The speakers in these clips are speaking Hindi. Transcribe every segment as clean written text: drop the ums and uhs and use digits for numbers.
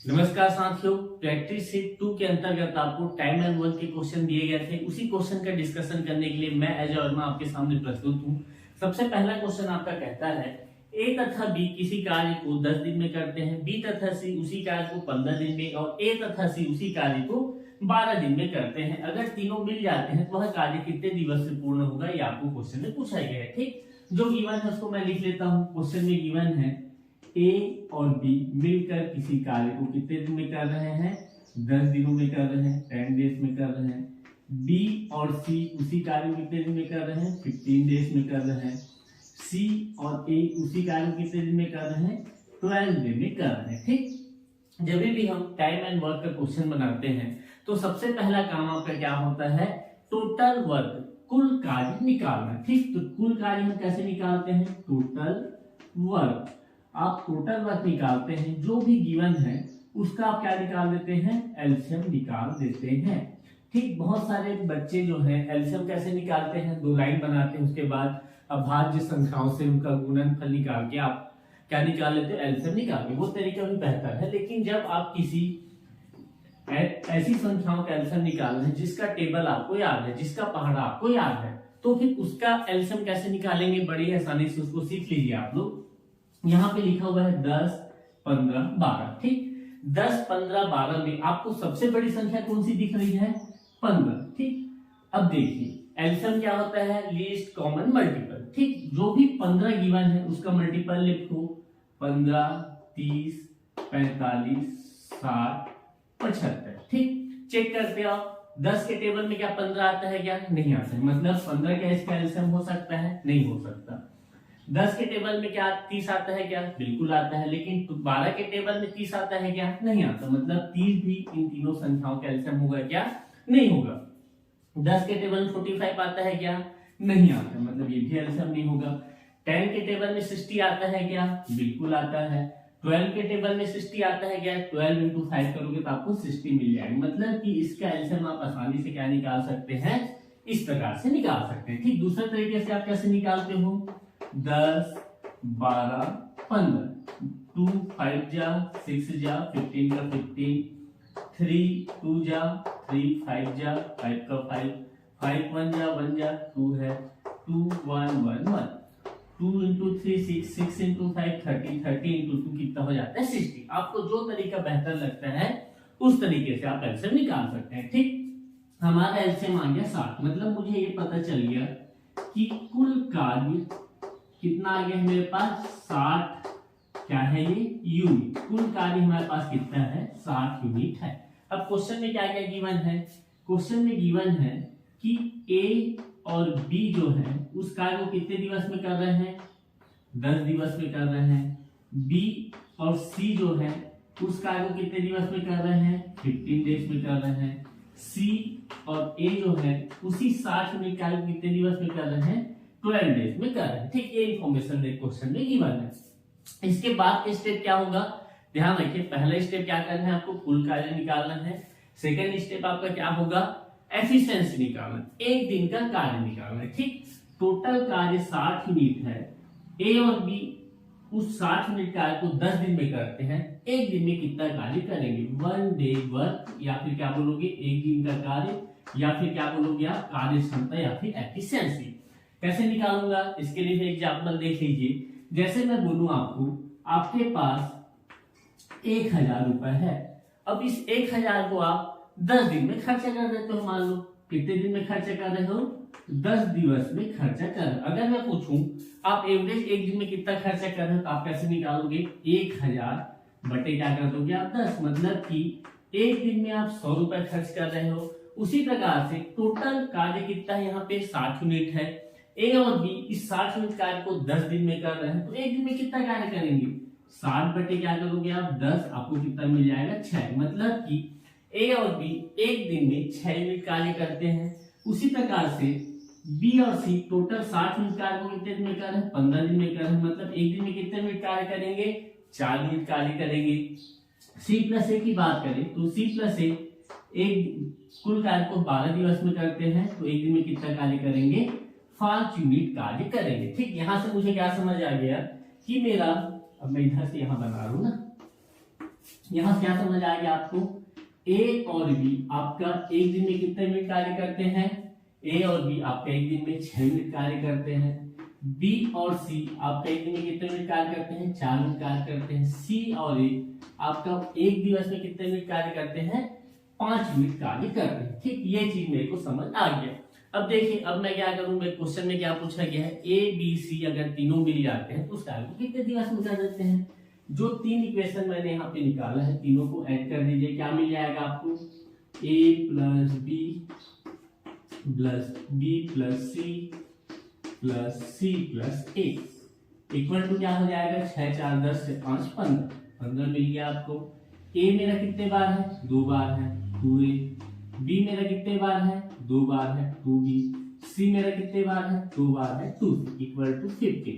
नमस्कार साथियों, प्रैक्टिस सीट 2 के अंतर्गत आपको टाइम एंड वर्क के क्वेश्चन दिए गए थे। उसी क्वेश्चन का डिस्कशन करने के लिए मैं अजय वर्मा आपके सामने प्रस्तुत हूं। सबसे पहला क्वेश्चन आपका कहता है ए तथा बी किसी कार्य को 10 दिन में करते हैं, बी तथा सी उसी कार्य को 15 दिन में और ए तथा सी उसी कार्य को 12 दिन में करते हैं। अगर तीनों मिल जाते हैं तो वह कार्य कितने दिवस से पूर्ण होगा, ये आपको क्वेश्चन में पूछा गया है। ठीक, जो गिवन है उसको मैं लिख लेता हूँ। क्वेश्चन में गिवन है ए और बी मिलकर किसी कार्य को कितने दिन में कर रहे हैं, 10 दिनों में कर रहे हैं, 10 डेज में कर रहे हैं। बी और सी उसी कार्य को कितने दिन में कर रहे हैं, 15 डेज में कर रहे हैं। सी और ए उसी कार्य को कितने दिन में कर रहे हैं, 12 दिन में कर रहे हैं। ठीक, जब भी हम टाइम एंड वर्क का क्वेश्चन बनाते हैं तो सबसे पहला काम आपका क्या होता है, टोटल वर्क, कुल कार्य निकालना। ठीक, तो कुल कार्य हम कैसे निकालते हैं, टोटल वर्क। आप टोटल वर्क निकालते हैं, जो भी गिवन है उसका आप क्या निकाल देते हैं, एलसीएम निकाल देते हैं। ठीक, बहुत सारे बच्चे जो हैं एलसीएम कैसे निकालते हैं, 2 लाइन बनाते हैं, उसके बाद अभाज्य संख्याओं से उनका गुणनफल निकाल के आप क्या निकाल लेते हैं, एलसीएम निकाल के। वो तरीका भी बेहतर है, लेकिन जब आप किसी ऐसी संख्याओं का एलसीएम निकाल रहे हैं जिसका टेबल आपको याद है, जिसका पहाड़ा आपको याद है, तो फिर उसका एलसीएम कैसे निकालेंगे, बड़ी आसानी से उसको सीख लीजिए आप लोग। यहाँ पे लिखा हुआ है 10, 15, 12। ठीक, 10, 15, 12 में आपको सबसे बड़ी संख्या कौन सी दिख रही है, 15। ठीक, अब देखिए एलसीएम क्या होता है, लीस्ट कॉमन मल्टीपल। ठीक, जो भी 15 गिवन है उसका मल्टीपल लिखो, 15, 30, 45, 60, 75। ठीक, चेक करते हो 10 के टेबल में क्या 15 आता है, क्या नहीं आता है, मतलब 15 क्या इसका एलसीएम हो सकता है, नहीं हो सकता। 10 के टेबल में क्या 30 आता है, क्या बिल्कुल आता है, लेकिन 12 के टेबल में 30 आता है, क्या नहीं आता, मतलब 30 भी इन तीनों संख्याओं का एलसीएम होगा, क्या नहीं होगा। 10 के टेबल में 45 आता है, क्या नहीं आता, मतलब ये भी एलसीएम नहीं होगा। 10 के टेबल में 60 आता है, क्या बिल्कुल आता है। 12 के टेबल में 60 आता है, क्या 12 into 5 करोगे तो आपको 60 मिल जाएगी, मतलब कि इसका एलसीएम आप आसानी से क्या निकाल सकते हैं, इस प्रकार से निकाल सकते हैं। ठीक, दूसरे तरीके से आप कैसे निकालते हो, 10, 12, 15, 2 5 जा 6 जा 15 का 15, 3 2 जा 3 5 जा 5 का 5, 5 1 जा 2 है, 2 1 1 1, 2 into 3 6, 6 into 5 30, 30 into 2 कितना हो जाता है, 60। आपको जो तरीका बेहतर लगता है उस तरीके से आप एलसीएम निकाल सकते हैं। ठीक, हमारा एलसीएम आ गया 60, मतलब मुझे ये पता चल गया कि कुल कार्य कितना आ गया है मेरे पास, 60 क्या है ये यूनिट। कुल कार्य हमारे पास कितना है, 60 यूनिट है। अब क्वेश्चन में क्या क्या गिवन है, क्वेश्चन में गिवन है कि ए और बी जो है उस कार्य को कितने दिवस में कर रहे हैं, 10 दिवस में कर रहे हैं। बी और सी जो है उस कार्य को कितने दिवस में कर रहे हैं, 15 डेज में कर रहे हैं। सी और ए जो है उसी 60 यूनिट कार्य को कितने दिवस में कर रहे हैं, 12 डेज में कर रहे हैं। ठीक, ये इंफॉर्मेशन क्वेश्चन में गिवन है। इसके बाद के स्टेप क्या होगा, ध्यान रखिए, पहला स्टेप क्या करना है, आपको कुल कार्य निकालना है। सेकंड स्टेप आपका क्या होगा, एफिशिएंसी निकालना, एक दिन का कार्य निकालना है। ठीक, टोटल कार्य 60 यूनिट है, ए और बी उस 60 यूनिट कार्य को 10 दिन में करते हैं, एक दिन में कितना कार्य करेंगे, 1 डे वर्क, या फिर क्या बोलोगे एक दिन का कार्य, या फिर क्या बोलोगे आप कार्य क्षमता या फिर एफिशिएंसी। कैसे निकालूंगा, इसके लिए एग्जाम्पल देख लीजिए। जैसे मैं बोलूं आपको, आपके पास 1000 रुपए है, अब इस 1000 को आप 10 दिन में खर्चा कर देते हो। मान लो कितने दिन में खर्चा कर रहे हो, 10 दिवस में खर्चा कर रहे हो। अगर मैं पूछूं आप एवरेज एक दिन में कितना खर्चा कर रहे हो, तो आप कैसे निकालोगे, 1000 बटे क्या कर दोगे आप 10, मतलब कि एक दिन में आप 100 रुपए खर्च कर रहे हो। उसी प्रकार से टोटल कार्य कितना है, यहाँ पे 60 यूनिट है। ए और बी इस 60 यूनिट कार्य को 10 दिन में कर रहे हैं, तो एक दिन में कितना कार्य करेंगे, 60 बटे क्या करोगे आप 10, आपको कितना मिल जाएगा 6, मतलब कि ए और बी एक दिन में 6 यूनिट कार्य करते हैं। उसी प्रकार से बी और सी टोटल 60 यूनिट कार्य को कितने दिन में कर रहे हैं, 15 दिन में कर रहे हैं, मतलब एक दिन में कितने यूनिट कार्य करेंगे, 4 यूनिट कार्य करेंगे। सी प्लस ए की बात करें तो सी प्लस ए एक कुल कार्य को 12 दिवस में करते हैं, तो एक दिन में कितना कार्य करेंगे, 5 यूनिट कार्य करेंगे। ठीक, यहां से मुझे क्या समझ आ गया कि मेरा, अब मैं इधर से यहां बना रहा हूं ना, यहाँ क्या समझ आ गया आपको, ए और बी आपका एक दिन में कितने मिनट कार्य करते हैं, ए और बी आपका एक दिन में 6 मिनट कार्य करते हैं, बी और सी आपका एक दिन में कितने मिनट कार्य करते हैं, 4 मिनट कार्य करते हैं, सी और ए आपका एक दिवस में कितने मिनट कार्य करते हैं, 5 मिनट कार्य करते हैं। ठीक, ये चीज मेरे को समझ आ गया। अब देखिए, अब मैं क्या करूं, मैं क्वेश्चन में क्या पूछा गया है, ए बी सी अगर तीनों मिल जाते हैं तो उस कार्य को कितने दिवस में कर देते हैं। जो 3 इक्वेशन मैंने यहाँ पे निकाला है, तीनों को ऐड कर दीजिए, क्या मिल जाएगा आपको, A plus B plus C plus A equal to क्या हो जाएगा, 6 4 10 से 5 15 मिल गया आपको। ए मेरा कितने बार है, 2 बार है, 2a। बी मेरा कितने बार है, 2 बार है, 2b। सी मेरा कितने बार है, 2 बार है, 2c इक्वल टू 50।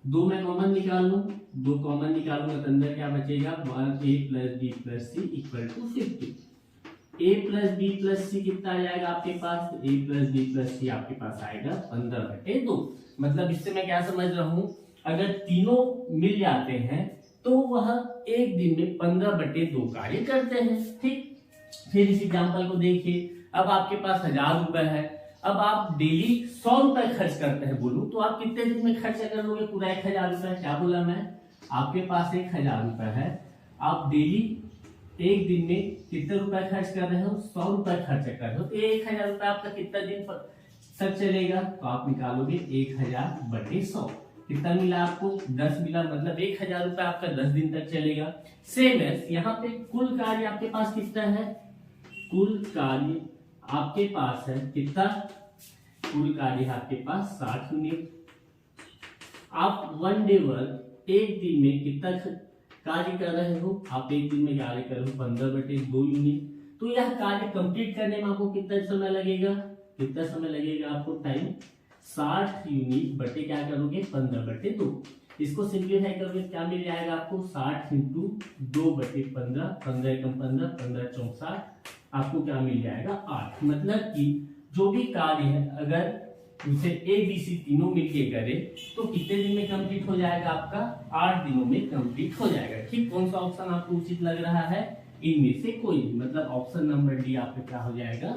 2 मैं कॉमन निकाल लूं, 2 कॉमन निकालूंगा तो अंदर क्या बचेगा, 1a plus B plus C equal to 50। a plus B plus C कितना आ जाएगा आपके पास, a plus B plus C आपके पास आएगा 15/2। मतलब इससे मैं क्या समझ रहा हूं, अगर तीनों मिल जाते हैं तो वह एक दिन में 15/2 कार्य करते हैं। ठीक, फिर इस एग्जांपल को देखिए, अब आपके पास 1000 रुपए है, अब आप डेली 100 रुपए खर्च करते हैं, बोलूं तो आप कितने दिन में खर्च कर लोगे पूरा 1000 रुपए। क्या बोला मैं, आपके पास 1000 रुपए है, आप डेली एक दिन में कितने रुपए खर्च कर रहे हो, 100 रुपए खर्च कर रहे हो, तो 1000 रुपए आपका कितना दिन तक चलेगा, तो आप निकालोगे 1000/100 कितना मिला आपको, 10 मिला, मतलब 1000 रुपए आपका 10 दिन तक चलेगा। सेम है यहाँ पे, कुल कार्य आपके पास कितना है, कुल कार्य आपके पास है कितना, कुल कार्य आपके पास 60 यूनिट। आप 1 डे वर्क एक दिन में कितना कार्य कर रहे हो, आप एक दिन में कार्य कर रहे हो 15/2 यूनिट। तो यह कार्य कंप्लीट करने में आपको कितना समय लगेगा, कितना समय लगेगा आपको टाइम, 60 यूनिट बटे क्या करोगे 15/2। इसको सिंप्लीफाई करोगे क्या मिल जाएगा आपको, 60 इंटू 2/15, 15 एकम 15, 15 चौक 60, आपको क्या मिल जाएगा 8। मतलब कि जो भी कार्य है अगर उसे ए बी सी तीनों मिलके करे तो कितने दिन में कंप्लीट हो जाएगा आपका, 8 दिनों में कंप्लीट हो जाएगा। ठीक, कौन सा ऑप्शन आपको उचित लग रहा है, इनमें से कोई, मतलब ऑप्शन नंबर डी आपका क्या हो जाएगा,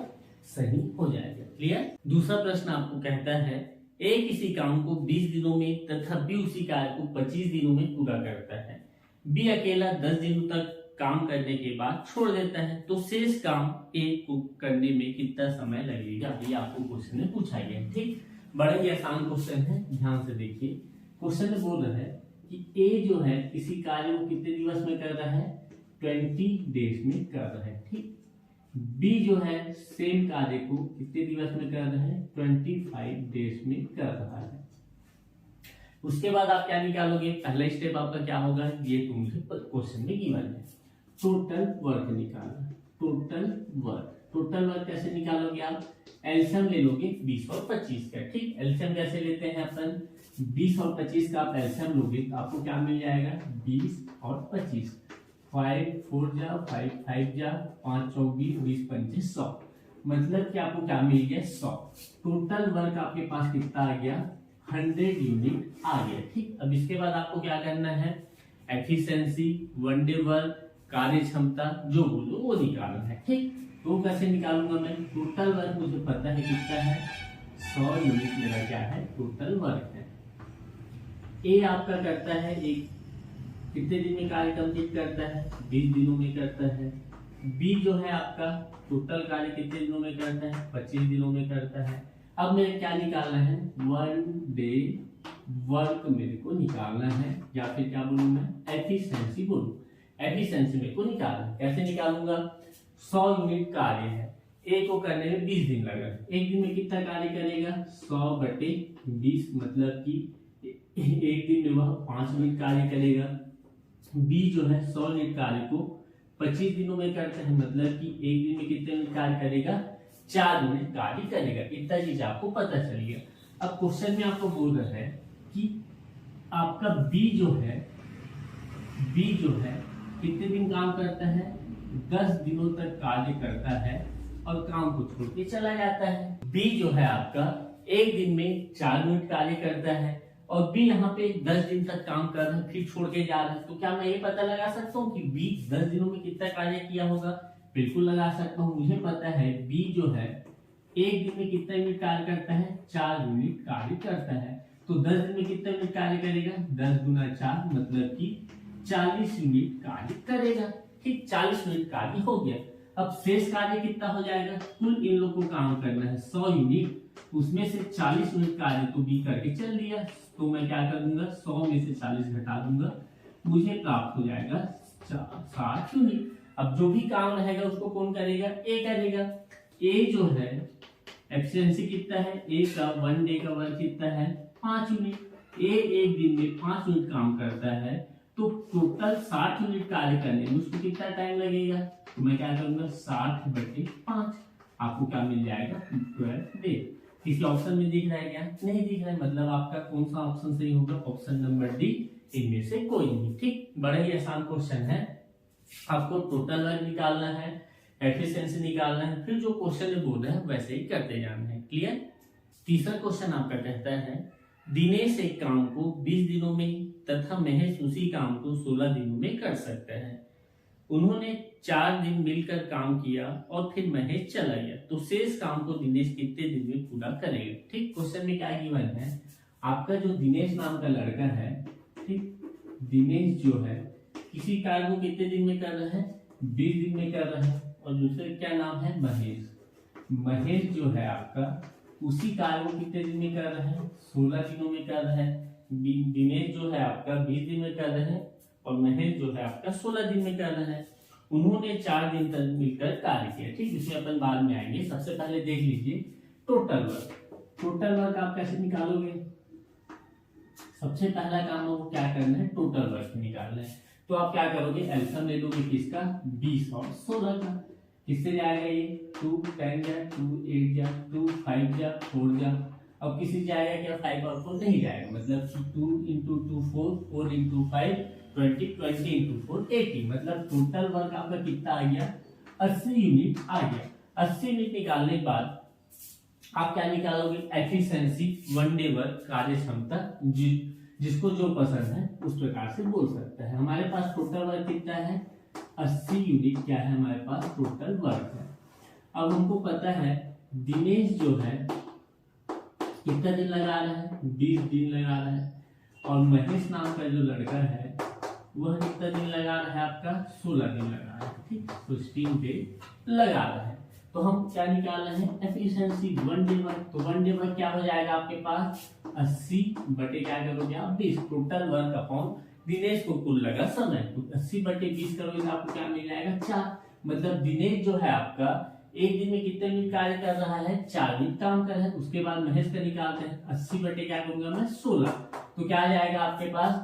सही हो जाएगा। क्लियर। दूसरा प्रश्न आपको कहता है, ए किसी काम को 20 दिनों में तथा बी उसी कार्य को 25 दिनों में पूरा करता है। बी अकेला 10 दिनों तक काम करने के बाद छोड़ देता है, तो शेष काम ए को करने में कितना समय लगेगा, ये आपको क्वेश्चन में पूछा गया है। ठीक, बड़ा ही आसान क्वेश्चन है, ध्यान से देखिए। क्वेश्चन में बोल रहा है कि ए जो है किसी कार्य को कितने दिवस में कर रहा है, 20 डेज में कर रहा है। ठीक, बी जो है सेम कार्य को कितने दिवस में कर रहा है, 25 डेज में कर रहा है। उसके बाद आप क्या निकालोगे, पहला स्टेप आपका क्या होगा, ये तो मुझे क्वेश्चन में गिवन है, टोटल वर्क निकालना। टोटल वर्क कैसे निकालोगे आप, एलसीएम ले लोगे 20 और 25 का। ठीक, एलसीएम कैसे लेते हैं अपन, 20 और 25 का आप एलसीएम लोगे तो आपको क्या मिल जाएगा, 20 और 25, 5 4 जा 5 5 जा 5 चौक 20 20 25 100, मतलब कि आपको क्या मिल गया 100। टोटल वर्क आपके पास कितना आ गया, 100 यूनिट आ गया। ठीक, अब इसके बाद आपको क्या करना है, एफिशिएंसी, 1 डे वर्क, कार्य क्षमता, जो बोलो वो निकालना है। ठीक, तो कैसे निकालूंगा मैं, टोटल वर्क मुझे पता है कितना है, 100 यूनिट मेरा क्या है, टोटल वर्क है। ए आपका करता है एक कितने दिन में कार्य कंप्लीट करता है, 20 दिनों में करता है। बी जो है आपका टोटल कार्य कितने दिनों में करता है, 25 दिनों में करता है। अब मेरे क्या निकालना है, 1 डे वर्क मेरे को निकालना है, या फिर क्या बोलूं मैं, एफिशिएंसी बोलूं। एफिशिएंसी मेरे को निकालना है, कैसे निकालूंगा, 100 यूनिट कार्य है, ए को करने में 20 दिन लगा, एक दिन में कितना कार्य करेगा, 100/20, मतलब कि एक दिन में वह 5 मिनट कार्य करेगा। बी जो है 100 यूनिट कार्य को 25 दिनों में करता है, मतलब कि एक दिन में कितने मिनट कार्य करेगा, 4 मिनट कार्य करेगा। इतना चीज आपको पता चल गया। अब क्वेश्चन में आपको बोल रहा है कि आपका बी जो है कितने दिन काम करता है, 10 दिनों तक कार्य करता है और काम को छोड़ के चला जाता है। बी जो है आपका एक दिन में 4 मिनट कार्य करता है और बी यहाँ पे 10 दिन तक काम कर रहे हैं फिर छोड़ के जा रहे हैं, तो क्या मैं ये पता लगा सकता हूँ कि बी 10 दिनों में कितना कार्य किया होगा? बिल्कुल लगा सकता हूँ। मुझे पता है बी जो है एक दिन में कितना यूनिट कार्य करता है? 4 यूनिट कार्य करता है। तो 10 दिन में कितना यूनिट कार्य करेगा? 10 गुना 4 मतलब कि 40 यूनिट कार्य करेगा। ठीक, 40 यूनिट कार्य हो गया। अब शेष कार्य कितना हो जाएगा? कुल इन लोग को काम करना है 100 यूनिट, उसमें से 40 यूनिट कार्य तो बी करके चल दिया, तो मैं क्या कर दूंगा 100 में से 40 घटा दूंगा, मुझे प्राप्त हो जाएगा 60 यूनिट। अब जो भी काम रहेगा उसको कौन करेगा? ए करेगा। ए जो है एफिशिएंसी कितना है? ए का 1 डे का वर्क कितना है? 5 यूनिट। ए एक दिन में 5 यूनिट काम करता है, तो टोटल 60 यूनिट कार्य करने में उसको कितना टाइम लगेगा? तो मैं क्या करूंगा 60/5, आपको क्या मिल जाएगा? 12 डे। किसी ऑप्शन में दिख रहा है क्या? नहीं दिख रहा है, मतलब आपका कौन सा ऑप्शन सही होगा? ऑप्शन नंबर डी, इनमें से कोई नहीं। ठीक, बड़ा ही आसान क्वेश्चन है। आपको टोटल वर्क निकालना है, एफिशिएंसी निकालना है, फिर जो क्वेश्चन में बोल रहे हैं वैसे ही करते जाना है। क्लियर? तीसरा क्वेश्चन आपका कहता है दिनेश एक काम को 20 दिनों में तथा महेश उसी काम को 16 दिनों में कर सकते हैं। उन्होंने 4 दिन मिलकर काम किया और फिर महेश चला गया, तो शेष काम को दिनेश कितने दिन में पूरा करेगा? ठीक, क्वेश्चन में क्या गिवन है? आपका जो दिनेश नाम का लड़का है, ठीक, दिनेश जो है किसी कार्य को कितने दिन में कर रहा है? 20 दिन में कर रहा है। और दूसरे क्या नाम है? महेश। महेश जो है आपका उसी कार्य को कितने दिन में कर रहा है? 16 दिनों में कर रहा है। दिनेश जो है आपका 20 दिन में कर रहा है और महेश जो है आपका 16 दिन में कर रहा है। उन्होंने 4 दिन तक मिलकर कार्य किया। ठीक, जिसे अपन बाद में आएंगे। सबसे पहले देख लीजिए टोटल वर्क। टोटल वर्क आप कैसे निकालोगे? सबसे पहला काम वो क्या करना है? टोटल वर्क निकालना है। तो आप क्या करोगे? एल्सियम ले लोगे किसका? 20 और 16 का। किससे जाएगा ये? 2 10 जा, 2 8 जा, 2 5 जा, 4 जा। अब किसी जाएगा क्या? 5 और 4 नहीं जाएगा, मतलब 2 into 2 4, 4 into 5 20, 20 into 4 80। मतलब टोटल वर्क आपका कितना आ गया? 80 यूनिट आ गया। 80 यूनिट निकालने के बाद आप क्या निकालोगे? एफिशिएंसी, 1 डे वर्क, कार्य क्षमता, जिसको जो पसंद है उस प्रकार से बोल सकता है। हमारे पास टोटल वर्क कितना है? 80 यूनिट क्या है हमारे पास? टोटल वर्क है। अब हमको पता है दिनेश जो है कितना दिन लगा रहा है? 20 दिन लगा रहा है। और महेश नाम का जो लड़का है वह कितना दिन लगा रहा है? आपका 16 दिन लगा रहा है। ठीक, 16 डे लगा रहा है। तो हम क्या निकाल रहे हैं? Efficiency, 1 day work. तो 1 डे वर्क क्या हो जाएगा आपके पास? 80 बटे क्या करोगे आप? 20। टोटल वर्क अपॉन दिनेश को कुल लगा समय, तो 80/20 करोगे तो आपको क्या मिल जाएगा? 4। मतलब दिनेश जो है आपका एक दिन में कितने मिनट कार्य कर रहा है? 4 मिनट काम कर रहा है। उसके बाद महेश का निकालते हैं। 80 बटे क्या करूंगा मैं? 16। तो क्या आ जाएगा आपके पास?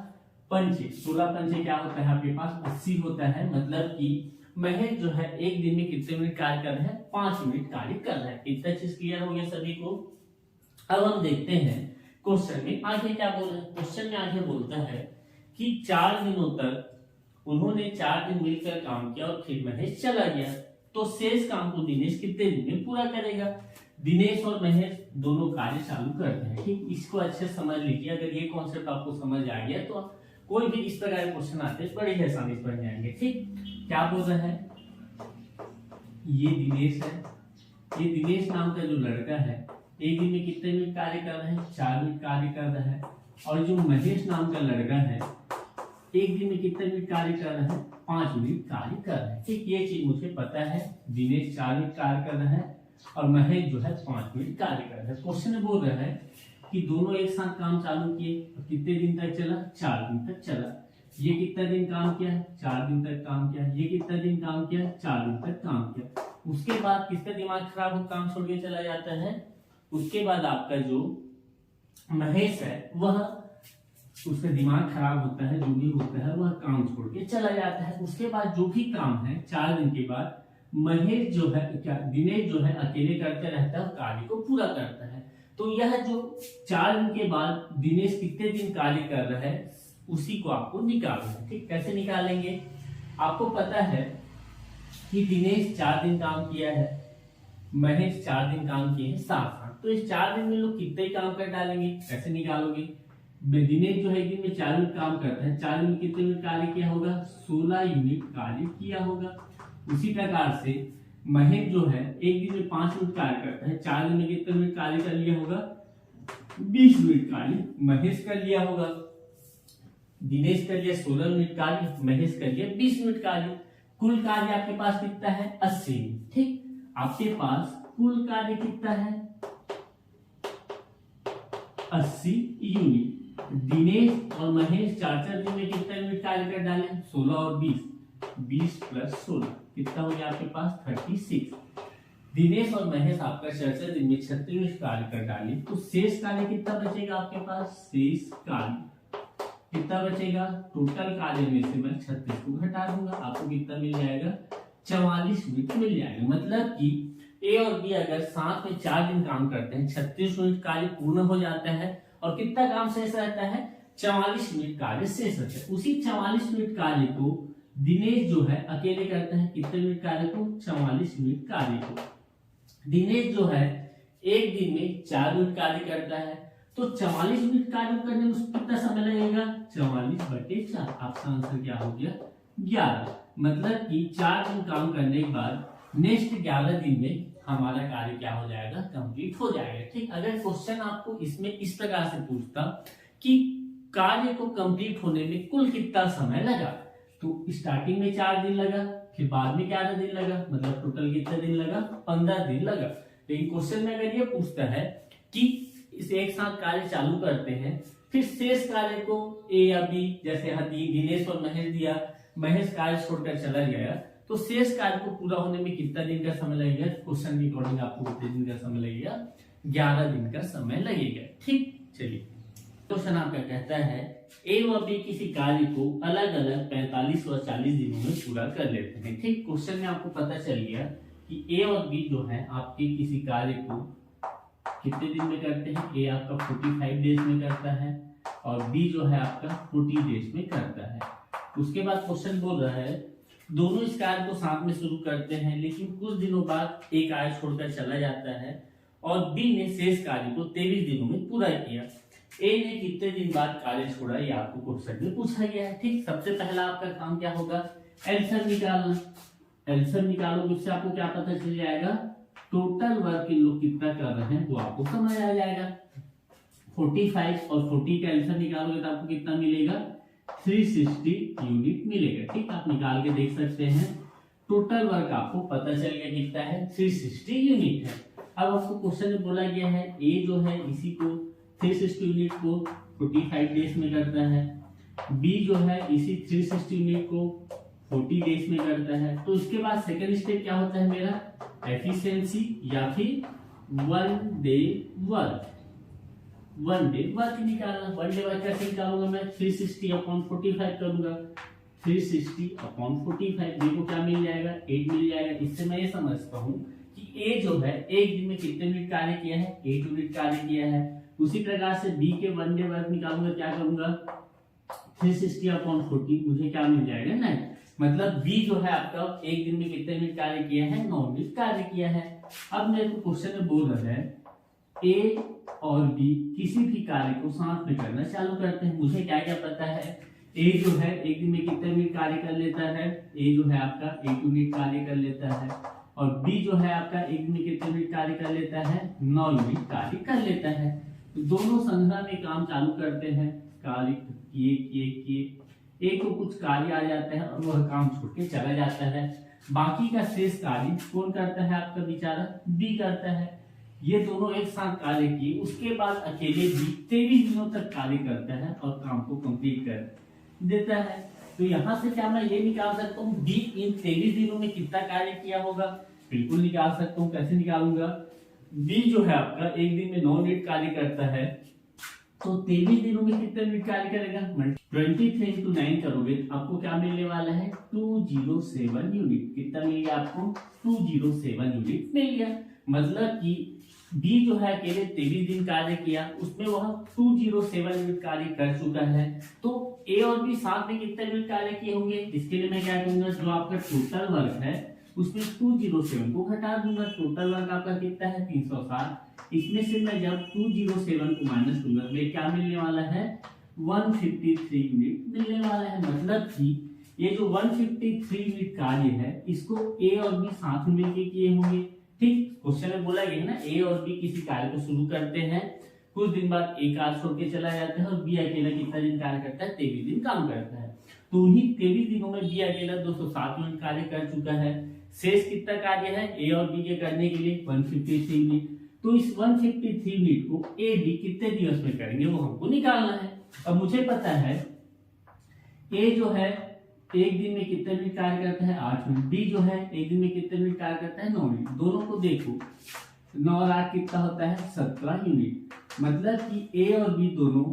पंचे। 16 पंचे क्या होता है आपके पास? 80 होता है। मतलब कि महेश जो है एक दिन में कितने मिनट कार्य कर रहे हैं? 5 मिनट कार्य कर रहा है। इतना चीज क्लियर हो गया सभी को? अब हम देखते हैं क्वेश्चन में आगे क्या बोल रहे हैं। क्वेश्चन में आगे बोलता है कि 4 दिनों तक उन्होंने 4 दिन मिलकर काम किया और फिर महेश चला गया, तो शेष काम को दिनेश कितने दिन में पूरा करेगा? दिनेश और महेश दोनों कार्य चालू करते हैं। ठीक, इसको अच्छे समझ लीजिए। अगर ये कॉन्सेप्ट आपको समझ आ गया तो कोई भी इस प्रकार के क्वेश्चन आते हैं बड़ी आसानी से बन जाएंगे। ठीक, क्या बोल रहे हैं? ये दिनेश है, ये दिनेश नाम का जो लड़का है एक दिन में कितने मिनट कार्य कर रहे हैं? 4 मिनट कार्य कर रहा है। और जो महेश नाम का लड़का है एक दिन में कितने मिनट कार्य कर रहा है? 5 मिनट कार्य कर रहा है। ठीक, ये चीज मुझे पता है। दिनेश 4 मिनट कार्य कर रहा है और महेश जो है 5 मिनट कार्य कर रहा है। क्वेश्चन में बोल रहा है कि दोनों एक साथ काम चालू किए, कितने दिन तक चला? 4 दिन तक चला। ये कितना दिन काम किया? 4 दिन तक काम किया। ये कितना दिन काम किया? 4 दिन तक काम किया। उसके बाद किसका दिमाग खराब हो काम छोड़ के चला जाता है? उसके बाद आपका जो महेश है वह, उसका दिमाग खराब होता है, जो भी होता है वह काम छोड़ के चला जाता है। उसके बाद जो भी काम है 4 दिन के बाद महेश जो है क्या, दिनेश जो है अकेले करते रहता है, कार्य को पूरा करता है। तो यह जो 4 दिन के बाद दिनेश कितने दिन कार्य कर रहा है उसी को आपको निकालना है। ठीक, कैसे निकालेंगे? आपको पता है कि दिनेश 4 दिन काम किया है, महेश 4 दिन काम किए हैं साथ साथ, तो इस 4 दिन में लोग कितने काम कर डालेंगे? कैसे निकालोगे? दिनेश जो है एक दिन में 4 यूनिट काम करता है, 4 यूनिट कितने यूनिट कार्य किया होगा, 16 यूनिट कार्य किया होगा। उसी प्रकार से महेश जो है एक दिन में 5 यूनिट कार्य करता है, 4 दिन में कितने यूनिट कार्य कर लिया होगा, 20 यूनिट कार्य महेश कर लिया होगा। दिनेश कर लिया 16 यूनिट कार्य, महेश कर लिया 20 यूनिट कार्य। कुल कार्य आपके पास कितना है, 80। ठीक, आपके पास कुल कार्य कितना है, 80 यूनिट। दिनेश और महेश 4-4 दिन में कितना यूनिट कार्य कर डाले, 16 और 20 प्लस 16 कितना हो गया आपके पास, 36। दिनेश और महेश आपका 4-4 दिन में 36 यूनिट कार्य कर डाले, तो शेष कार्य कितना बचेगा आपके पास, शेष कार्य कितना बचेगा, टोटल कार्य में से मैं 36 को घटा दूंगा, आपको कितना मिल जाएगा, 44 यूनिट मिल जाएगा। मतलब कि ए और बी अगर साथ में 4 दिन काम करते हैं, 36 यूनिट कार्य पूर्ण हो जाता है और कितना काम शेष रहता है, 44 यूनिट कार्य शेष रहता है। उसी 44 यूनिट कार्य को दिनेश जो है अकेले करता है, कितने यूनिट कार्य को, 44 यूनिट कार्य को। दिनेश जो है एक दिन में 4 यूनिट कार्य करता है, तो 44 यूनिट कार्य करने में उसको कितना समय लगेगा, 44/4। आपका आंसर क्या हो गया, 11। मतलब कि 4 दिन काम करने के बाद नेक्स्ट 11 दिन में हमारा कार्य क्या हो जाएगा, कंप्लीट हो जाएगा। ठीक, अगर क्वेश्चन आपको इसमें इस प्रकार से पूछता कि कार्य को कंप्लीट होने में कुल कितना समय लगा, तो स्टार्टिंग में 4 दिन लगा, फिर बाद में 11 दिन लगा, मतलब टोटल कितने दिन लगा, 15 दिन लगा। लेकिन क्वेश्चन में अगर ये पूछता है कि इस एक साथ कार्य चालू करते हैं, फिर शेष कार्य को ए या बी, जैसे दिनेश और महेश दिया, महेश कार्य छोड़कर चला गया, तो शेष कार्य को पूरा होने में कितना दिन का समय लगेगा, क्वेश्चन के अकॉर्डिंग आपको कितने दिन का समय लगेगा, 11 दिन का समय लगेगा। ठीक, चलिए क्वेश्चन आपका कहता है ए व बी किसी कार्य को अलग अलग 45 व 40 दिनों में पूरा कर लेते हैं। ठीक, क्वेश्चन में आपको पता चल गया कि ए और बी जो है आपके किसी कार्य को कितने दिन में करते हैं, ए आपका 45 डेज में करता है और बी जो है आपका 40 डेज में करता है। उसके बाद क्वेश्चन बोल रहा है दोनों इस कार्य को साथ में शुरू करते हैं, लेकिन कुछ दिनों बाद एक कार्य छोड़कर चला जाता है और बी ने शेष कार्य को 23 दिनों में पूरा किया। ए ने कितने दिन बाद कार्य छोड़ा, ये आपको क्वेश्चन में पूछा गया है। ठीक, सबसे पहला आपका काम क्या होगा, एलसीएम निकालना। एलसीएम निकालोगे, उससे आपको क्या पता चल जाएगा, टोटल वर्क इन लोग कितना कर रहे हैं वो आपको समझ आ जाएगा। 45 और 40 का एलसीएम निकालोगे तो आपको कितना मिलेगा, 360 यूनिट मिलेगा। ठीक, आप निकाल के देख सकते हैं, टोटल वर्क आपको पता चल गया कितना है, 360 यूनिट है। अब आपको क्वेश्चन में बोला गया है ए जो है इसी को 360 यूनिट को 45 डेज में करता है, बी जो है इसी 360 यूनिट को 40 डेज में करता है। तो इसके बाद सेकंड स्टेप क्या होता है मेरा, एफिशिएंसी या फिर 1 डे वर्क। 1 डे वर्क निकालना। 1 डे वर्क कैसे निकालूंगा मैं, 360/45 करूंगा, 360/45 देखो क्या मिल जाएगा, 8 मिल जाएगा। इससे मैं ये समझता हूँ कि ए जो है एक दिन में कितने यूनिट कार्य किया है, 8 यूनिट कार्य किया है। उसी प्रकार से बी के 1 डे वर्क निकालूंगा, क्या करूंगा, 360/40 मुझे क्या मिल जाएगा, 9। मतलब बी जो है आपका एक दिन में कितने यूनिट कार्य किया है, 9 यूनिट कार्य किया है। अब मेरे को क्वेश्चन में बोल रहा है ए और बी किसी भी कार्य को साथ में करना चालू करते हैं। मुझे क्या क्या पता है, ए जो है एक दिन में कितने यूनिट कार्य कर लेता है, ए जो है आपका 8 यूनिट कार्य कर लेता है और बी जो है आपका एक दिन में कितने यूनिट कार्य कर लेता है, 9 यूनिट कार्य कर लेता है। तो दोनों संख्या में काम चालू करते हैं, कार्य किए एक को कुछ कार्य आ जाता है और वह काम छोड़ के चला जाता है। बाकी का शेष कार्य कौन करता है, आपका बेचारा बी करता है। ये दोनों एक साथ कार्य किए, उसके बाद अकेले बी 23 दिनों तक कार्य करता है और काम को कंप्लीट कर देता है। तो यहाँ से क्या मैं ये निकाल सकता हूँ, बी इन 23 दिनों में कितना कार्य किया होगा, बिल्कुल निकाल सकता हूँ। कैसे निकालूंगा, बी जो है आपका एक दिन में 9 यूनिट कार्य करता है, तो 23 दिनों में कितने यूनिट कार्य करेगा, 23 into 9 करोगे आपको क्या मिलने वाला है, 207 यूनिट। कितना मिल गया आपको, 207 यूनिट मिल गया। मतलब कि बी जो है अकेले 23 दिन कार्य किया, उसमें वह 207 यूनिट कार्य कर चुका है। तो ए और बी साथ में कितने यूनिट कार्य किए होंगे, इसके लिए मैं क्या करूंगा, जो आपका टोटल वर्क है उसमें 207 को घटा दूंगा, टोटल वर्क आपका कितना है 360। इसमें से मैं जब 207 को माइनस दूंगा तो ये क्या मिलने वाला है 153 यूनिट मिलने वाला है। मतलब कि ये जो 153 यूनिट कार्य है इसको ए और बी साथ में मिलकर किए होंगे। ठीक, क्वेश्चन में बोला गया है ना, ए और बी किसी कार्य को शुरू करते हैं, कुछ दिन बाद ए कार्य छोड़ के चला जाता है और बी अकेला कितना दिन कार्य करता है 23 दिन काम करता है। तो उन्हीं 23 दिनों में बी अकेला 207 यूनिट कार्य कर चुका है। शेष कितना कार्य है ए और बी के करने के लिए 153 यूनिट। तो इस 153 यूनिट को ए बी कितने दिवस में करेंगे वो हमको निकालना है। अब मुझे पता है ए जो है एक दिन में कितने मिनट कार्य करता है 8 मिनट, बी जो है एक दिन में कितने मिनट कार्य करता है 9 मिनट। दोनों को देखो 9 और 8 कितना होता है 17 यूनिट। मतलब कि ए और बी दोनों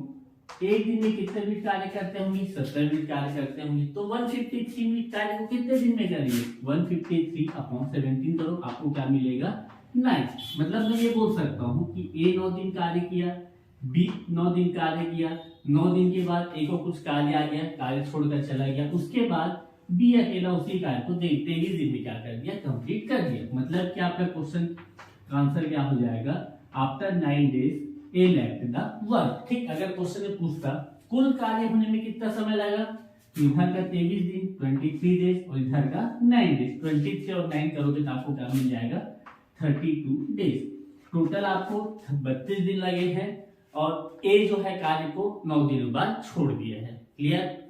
एक दिन में कितने मिनट कार्य करते होंगे 17 मिनट कार्य करते होंगे। तो 153 मिनट कार्य को कितने दिन में करेंगे 153/17 करो, आपको क्या मिलेगा 9। मतलब मैं ये बोल सकता हूँ कि ए 9 दिन कार्य किया, बी 9 दिन कार्य किया, 9 दिन के बाद ए को कुछ कार्य आ गया, कार्य छोड़कर चला गया, उसके बाद बी अकेला उसी कार्य को 23 दिन में क्या कर दिया कंप्लीट कर दिया। मतलब कि आपका क्वेश्चन आंसर क्या हो जाएगा after 9 days A left the work. ठीक, अगर क्वेश्चन में पूछता कुल कार्य होने में कितना समय लगा, इधर का 23 दिन 23 डेज और इधर का 9 डेज, 23 और 9 करोगे तो आपको क्या मिल जाएगा 32 डेज। टोटल आपको 32 दिन लगे हैं और ए जो है कार्य को 9 दिनों बाद छोड़ दिया है। क्लियर।